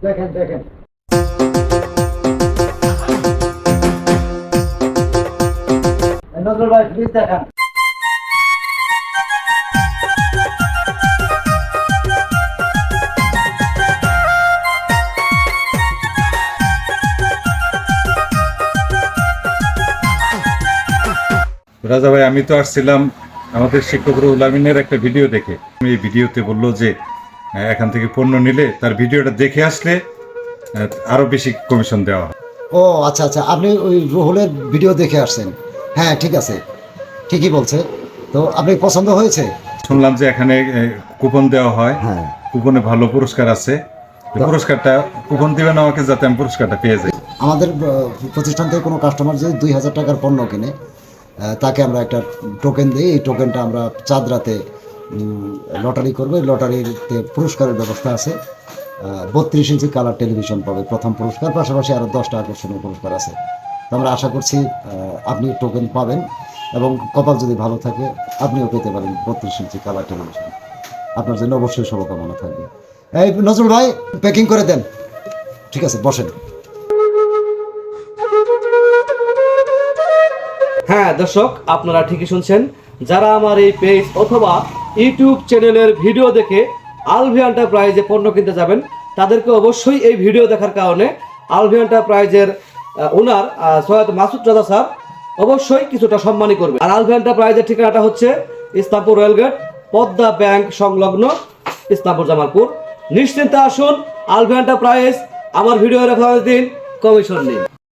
দেখেন দেখেন নজরুল ভাই প্লিজ দেখান। রাজা ভাই, আমি তো আসছিলাম আমাদের শিক্ষক রুহুল আমিনের একটা ভিডিও দেখে। এই ভিডিওতে বললো যে এখান থেকে পণ্য নিলে তার ভিডিওটা দেখে আসলে আরো বেশি কমিশন দেওয়া হয়। ও আচ্ছা আচ্ছা, আপনি ওই রুহুলের ভিডিও দেখে আসছেন। হ্যাঁ ঠিক আছে, ঠিকই বলছে। তো আপনি পছন্দ হয়েছে? শুনলাম যে এখানে কুপন দেওয়া হয়। হ্যাঁ, কুপনে ভালো পুরস্কার আছে। পুরস্কারটা কুপন দিবেন আমাকে, যাতে আমি পুরস্কারটা পেয়ে যাই। আমাদের প্রতিষ্ঠান থেকে কোনো কাস্টমার যদি 2000 টাকার পণ্য কিনে, তাকে আমরা একটা টোকেন দিই। এই টোকেনটা আমরা চাঁদ রাতে লটারি করবো। এই লটারিতে পুরস্কারের ব্যবস্থা আছে। 32 ইঞ্চি কালার টেলিভিশন পাবে প্রথম পুরস্কার, পাশাপাশি আরও 10টা আকর্ষণীয় পুরস্কার আছে। তো আমরা আশা করছি আপনি টোকেন পাবেন, এবং কপাল যদি ভালো থাকে আপনিও পেতে পারেন 32 ইঞ্চি কালার টেলিভিশন। আপনার জন্য অবশ্যই শুভকামনা থাকবে। এই নজরুল ভাই, প্যাকিং করে দেন। ঠিক আছে, বসেন। হ্যাঁ দর্শক, আপনারা ঠিকই শুনছেন। যারা আমার এই পেজ অথবা ইউটিউব চ্যানেলের ভিডিও দেখে আলভি এন্টারপ্রাইজে পণ্য কিনতে যাবেন, তাদেরকে অবশ্যই এই ভিডিও দেখার কারণে আলভি এন্টারপ্রাইজের ওনার সৈয়দ মাসুদ রাজা স্যার অবশ্যই কিছুটা সম্মানী করবে। আর আলভি এন্টারপ্রাইজের ঠিকানাটা হচ্ছে ইসলামপুর রেলগেট, পদ্মা ব্যাংক সংলগ্ন, ইসলামপুর জামালপুর। নিশ্চিন্তে আসুন আলভি এন্টারপ্রাইজ, আমার ভিডিও রেফারেন্স দিন, কমিশন নিন।